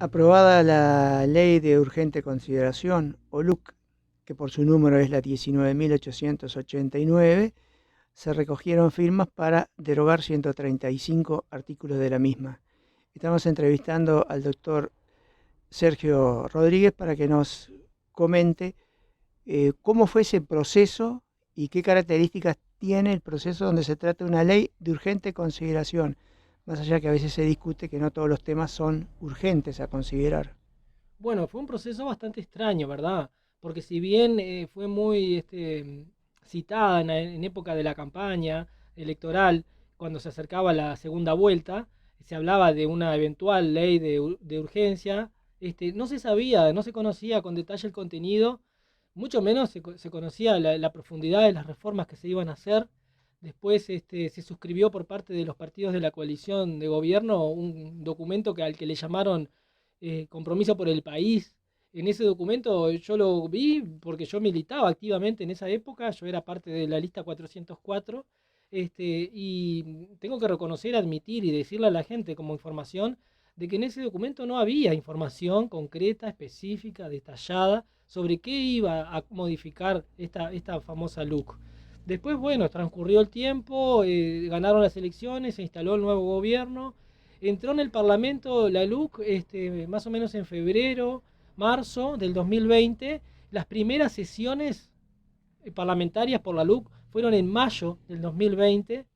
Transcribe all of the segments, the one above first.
Aprobada la Ley de Urgente Consideración, o LUC, que por su número es la 19.889, se recogieron firmas para derogar 135 artículos de la misma. Estamos entrevistando al doctor Sergio Rodríguez para que nos comente cómo fue ese proceso y qué características tiene el proceso donde se trata de una ley de urgente consideración, más allá que a veces se discute que no todos los temas son urgentes a considerar. Bueno, fue un proceso bastante extraño, ¿verdad? Porque si bien fue muy citada en época de la campaña electoral, cuando se acercaba la segunda vuelta, se hablaba de una eventual ley de urgencia, no se sabía, no se conocía con detalle el contenido, mucho menos se conocía la profundidad de las reformas que se iban a hacer. Después se suscribió por parte de los partidos de la coalición de gobierno un documento al que le llamaron Compromiso por el País. En ese documento yo lo vi porque yo militaba activamente en esa época, yo era parte de la lista 404, y tengo que reconocer, admitir y decirle a la gente como información de que en ese documento no había información concreta, específica, detallada sobre qué iba a modificar esta famosa LUC. Después, bueno, transcurrió el tiempo, ganaron las elecciones, se instaló el nuevo gobierno. Entró en el Parlamento la LUC más o menos en febrero, marzo del 2020. Las primeras sesiones parlamentarias por la LUC fueron en mayo del 2020.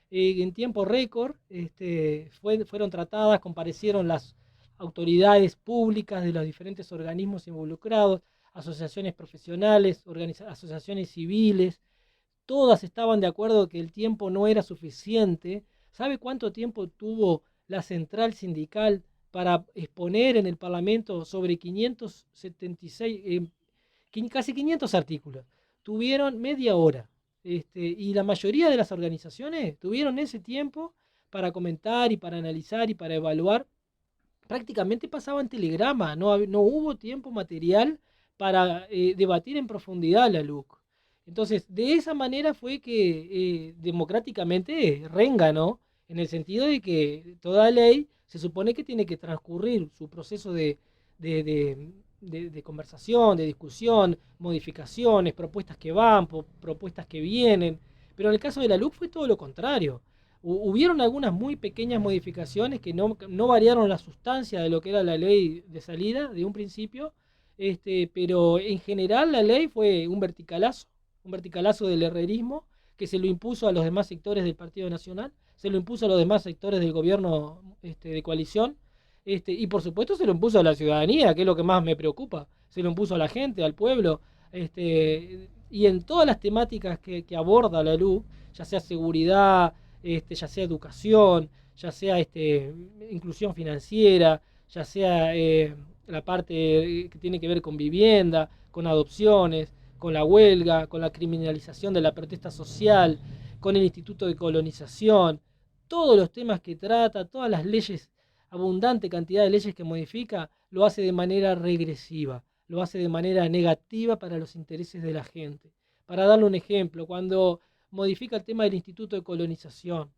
En tiempo récord fueron tratadas, comparecieron las autoridades públicas de los diferentes organismos involucrados, asociaciones profesionales, asociaciones civiles. Todas estaban de acuerdo que el tiempo no era suficiente. ¿Sabe cuánto tiempo tuvo la central sindical para exponer en el Parlamento sobre 576, casi 500 artículos? Tuvieron media hora. Y la mayoría de las organizaciones tuvieron ese tiempo para comentar y para analizar y para evaluar. Prácticamente pasaban telegrama, no hubo tiempo material para debatir en profundidad la LUC. Entonces, de esa manera fue que democráticamente REN ganó, en el sentido de que toda ley se supone que tiene que transcurrir su proceso de, de- de conversación, de discusión, modificaciones, propuestas que van, propuestas que vienen. Pero en el caso de la LUC fue todo lo contrario. Hubieron algunas muy pequeñas modificaciones que no variaron la sustancia de lo que era la ley de salida de un principio, pero en general la ley fue un verticalazo del herrerismo que se lo impuso a los demás sectores del Partido Nacional, se lo impuso a los demás sectores del gobierno de coalición, y por supuesto se lo impuso a la ciudadanía, que es lo que más me preocupa, se lo impuso a la gente, al pueblo, y en todas las temáticas que aborda la LU, ya sea seguridad, ya sea educación, ya sea inclusión financiera, ya sea la parte que tiene que ver con vivienda, con adopciones, con la huelga, con la criminalización de la protesta social, con el Instituto de Colonización, todos los temas que trata, todas las leyes, abundante cantidad de leyes que modifica, lo hace de manera regresiva, lo hace de manera negativa para los intereses de la gente. Para darle un ejemplo, cuando modifica el tema del Instituto de Colonización,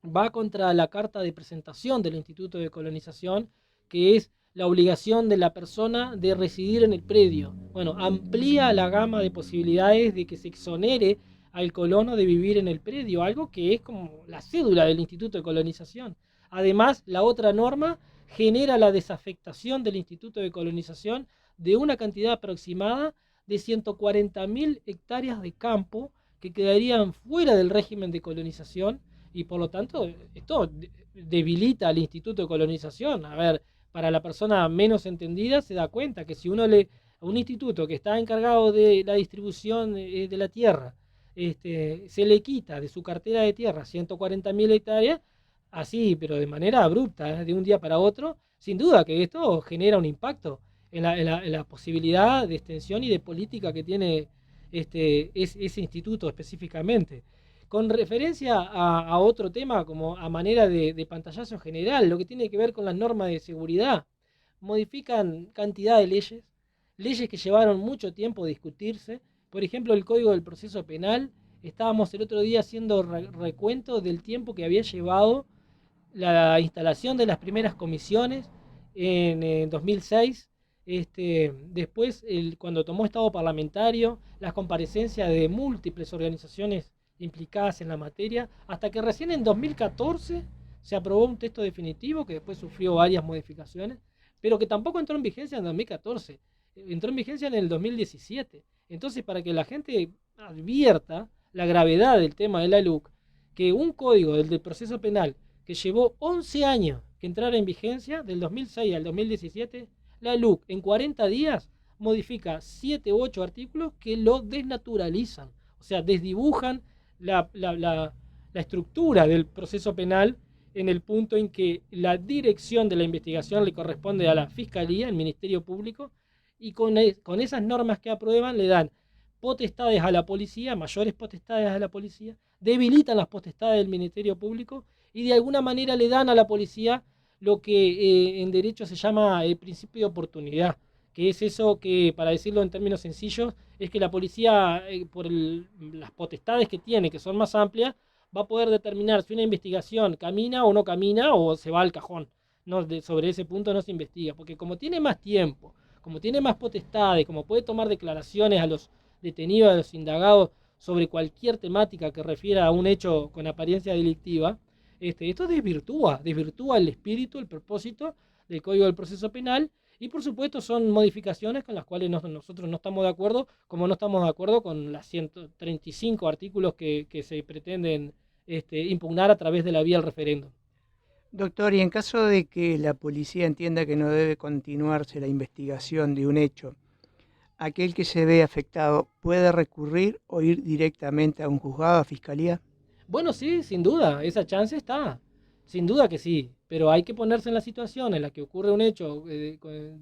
va contra la carta de presentación del Instituto de Colonización, que es la obligación de la persona de residir en el predio. Bueno, amplía la gama de posibilidades de que se exonere al colono de vivir en el predio, algo que es como la cédula del Instituto de Colonización. Además, la otra norma genera la desafectación del Instituto de Colonización de una cantidad aproximada de 140.000 hectáreas de campo que quedarían fuera del régimen de colonización, y por lo tanto esto debilita al Instituto de Colonización. A ver, para la persona menos entendida se da cuenta que si uno le a un instituto que está encargado de la distribución de la tierra, se le quita de su cartera de tierra 140.000 hectáreas, así, pero de manera abrupta, de un día para otro, sin duda que esto genera un impacto en la posibilidad de extensión y de política que tiene ese instituto específicamente. Con referencia a otro tema, como a manera de pantallazo general, lo que tiene que ver con las normas de seguridad, modifican cantidad de leyes, leyes que llevaron mucho tiempo a discutirse. Por ejemplo, el Código del Proceso Penal, estábamos el otro día haciendo recuento del tiempo que había llevado la instalación de las primeras comisiones en 2006. Después, cuando tomó estado parlamentario, las comparecencias de múltiples organizaciones implicadas en la materia, hasta que recién en 2014 se aprobó un texto definitivo que después sufrió varias modificaciones, pero que tampoco entró en vigencia en 2014, entró en vigencia en el 2017. Entonces, para que la gente advierta la gravedad del tema de la LUC, que un código del proceso penal que llevó 11 años que entrara en vigencia, del 2006 al 2017, la LUC en 40 días modifica 7 u 8 artículos que lo desnaturalizan, o sea, desdibujan la estructura del proceso penal en el punto en que la dirección de la investigación le corresponde a la Fiscalía, el Ministerio Público, y con esas normas que aprueban le dan potestades a la policía, mayores potestades a la policía, debilitan las potestades del Ministerio Público y de alguna manera le dan a la policía lo que en derecho se llama el principio de oportunidad, que es eso que, para decirlo en términos sencillos, es que la policía, las potestades que tiene, que son más amplias, va a poder determinar si una investigación camina o no camina o se va al cajón. No, sobre ese punto no se investiga, porque como tiene más tiempo, como tiene más potestades, como puede tomar declaraciones a los detenidos, a los indagados sobre cualquier temática que refiera a un hecho con apariencia delictiva, esto desvirtúa el espíritu, el propósito del Código del Proceso Penal, y por supuesto son modificaciones con las cuales nosotros no estamos de acuerdo, como no estamos de acuerdo con las 135 artículos que se pretenden impugnar a través de la vía del referéndum. Doctor, y en caso de que la policía entienda que no debe continuarse la investigación de un hecho, ¿aquel que se ve afectado puede recurrir o ir directamente a un juzgado, a fiscalía? Bueno, sí, sin duda, esa chance está. Sin duda que sí, pero hay que ponerse en la situación en la que ocurre un hecho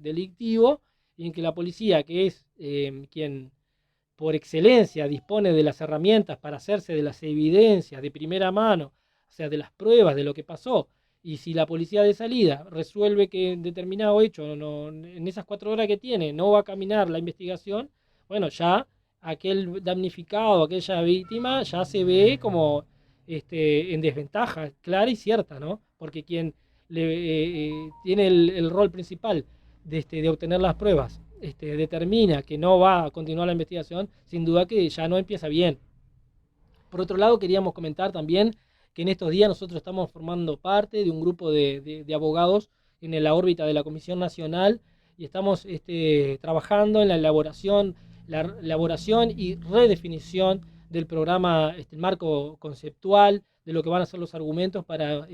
delictivo y en que la policía, que es quien por excelencia dispone de las herramientas para hacerse de las evidencias de primera mano, o sea, de las pruebas de lo que pasó, y si la policía de salida resuelve que en determinado hecho, en esas 4 horas que tiene, no va a caminar la investigación, bueno, ya aquel damnificado, aquella víctima, ya se ve como en desventaja clara y cierta, ¿no? Porque quien tiene el rol principal de obtener las pruebas determina que no va a continuar la investigación, sin duda que ya no empieza bien. Por otro lado, queríamos comentar también que en estos días nosotros estamos formando parte de un grupo de abogados en la órbita de la Comisión Nacional y estamos trabajando en la elaboración y redefinición del programa, el marco conceptual, de lo que van a ser los argumentos para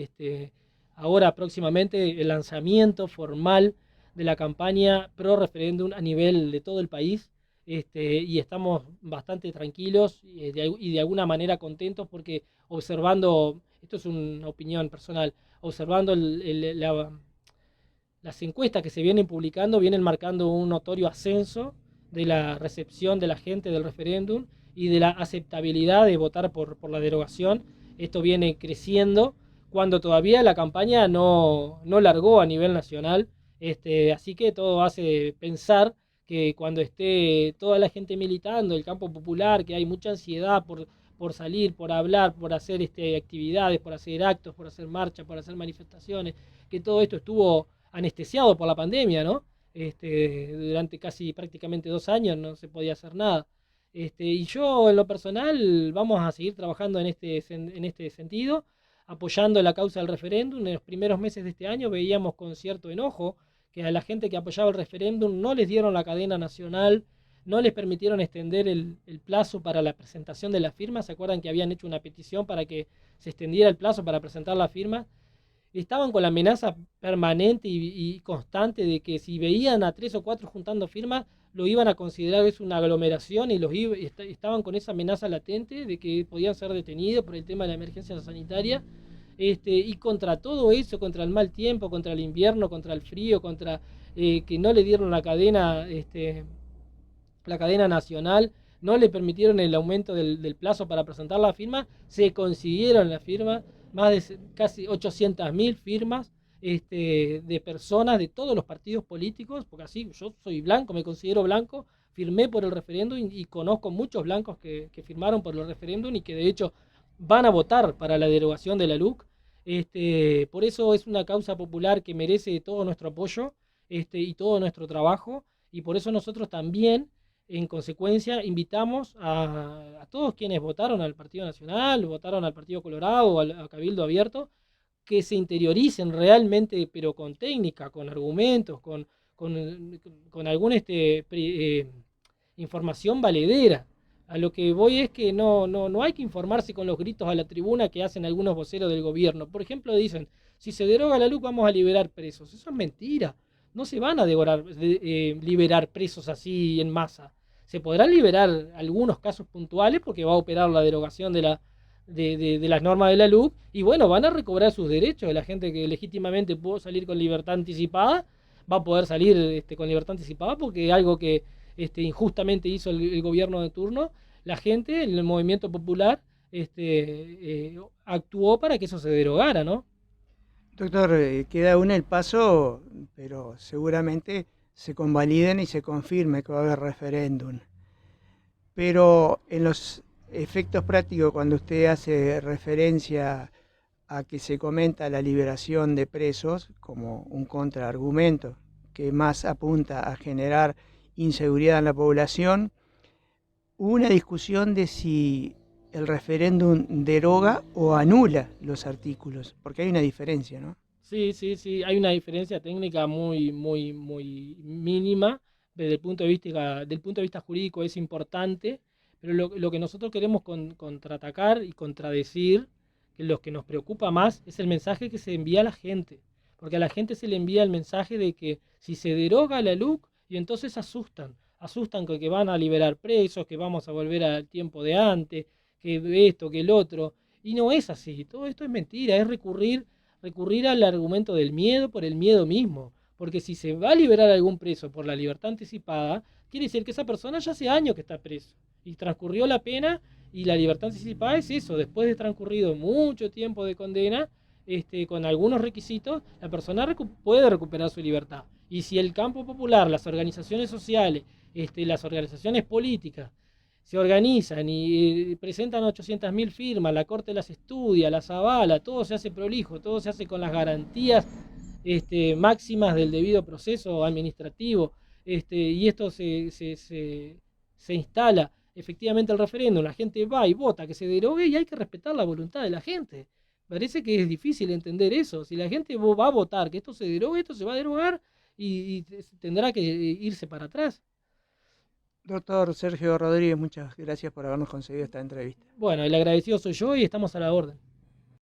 ahora próximamente el lanzamiento formal de la campaña pro referéndum a nivel de todo el país. Y estamos bastante tranquilos y de alguna manera contentos porque observando, esto es una opinión personal, observando las encuestas que se vienen publicando, vienen marcando un notorio ascenso de la recepción de la gente del referéndum y de la aceptabilidad de votar por la derogación. Esto viene creciendo cuando todavía la campaña no largó a nivel nacional, así que todo hace pensar que cuando esté toda la gente militando, el campo popular, que hay mucha ansiedad por salir, por hablar, por hacer actividades, por hacer actos, por hacer marchas, por hacer manifestaciones, que todo esto estuvo anestesiado por la pandemia, ¿no? Durante casi prácticamente 2 años no se podía hacer nada. Y yo en lo personal vamos a seguir trabajando en este sentido, apoyando la causa del referéndum. En los primeros meses de este año veíamos con cierto enojo que a la gente que apoyaba el referéndum no les dieron la cadena nacional, no les permitieron extender el plazo para la presentación de las firmas. ¿Se acuerdan que habían hecho una petición para que se extendiera el plazo para presentar las firmas? Estaban con la amenaza permanente y constante de que si veían a 3 o 4 juntando firmas, lo iban a considerar es una aglomeración y estaban con esa amenaza latente de que podían ser detenidos por el tema de la emergencia sanitaria. Y contra todo eso, contra el mal tiempo, contra el invierno, contra el frío, contra que no le dieron la cadena nacional, no le permitieron el aumento del plazo para presentar la firma, se consiguieron la firma, más de casi 800.000 firmas de personas de todos los partidos políticos, porque así yo soy blanco, me considero blanco, firmé por el referéndum y conozco muchos blancos que firmaron por el referéndum y que de hecho van a votar para la derogación de la LUC. Por eso es una causa popular que merece todo nuestro apoyo, y todo nuestro trabajo, y por eso nosotros también, en consecuencia, invitamos a todos quienes votaron al Partido Nacional, votaron al Partido Colorado, a Cabildo Abierto, que se interioricen realmente, pero con técnica, con argumentos, con alguna información valedera. A lo que voy es que no hay que informarse con los gritos a la tribuna que hacen algunos voceros del gobierno. Por ejemplo, dicen, si se deroga la luz vamos a liberar presos. Eso es mentira. No se van a liberar presos así en masa. Se podrán liberar algunos casos puntuales porque va a operar la derogación de las normas de la luz, y bueno, van a recobrar sus derechos. La gente que legítimamente pudo salir con libertad anticipada va a poder salir con libertad anticipada porque algo que injustamente hizo el gobierno de turno, la gente, el movimiento popular, actuó para que eso se derogara, ¿no? Doctor, queda aún el paso, pero seguramente se convaliden y se confirme que va a haber referéndum. Pero en los efectos prácticos, cuando usted hace referencia a que se comenta la liberación de presos como un contraargumento que más apunta a generar inseguridad en la población, hubo una discusión de si el referéndum deroga o anula los artículos, porque hay una diferencia, ¿no? Sí, sí, sí, hay una diferencia técnica muy, muy, muy mínima. Desde el punto de vista, del punto de vista jurídico es importante, pero lo que nosotros queremos contraatacar y contradecir, que lo que nos preocupa más es el mensaje que se envía a la gente, porque a la gente se le envía el mensaje de que si se deroga la LUC, y entonces asustan con que van a liberar presos, que vamos a volver al tiempo de antes, que esto, que el otro, y no es así. Todo esto es mentira, es recurrir al argumento del miedo por el miedo mismo. Porque si se va a liberar a algún preso por la libertad anticipada, quiere decir que esa persona ya hace años que está preso y transcurrió la pena, y la libertad anticipada es eso, después de transcurrido mucho tiempo de condena, con algunos requisitos, la persona puede recuperar su libertad. Y si el campo popular, las organizaciones sociales, las organizaciones políticas, se organizan y presentan 800.000 firmas, la Corte las estudia, las avala, todo se hace prolijo, todo se hace con las garantías máximas del debido proceso administrativo, y esto se instala efectivamente el referéndum, la gente va y vota que se derogue, y hay que respetar la voluntad de la gente. Parece que es difícil entender eso. Si la gente va a votar que esto se derogue, esto se va a derogar, y tendrá que irse para atrás. Doctor Sergio Rodríguez, muchas gracias por habernos concedido esta entrevista. Bueno, el agradecido soy yo y estamos a la orden.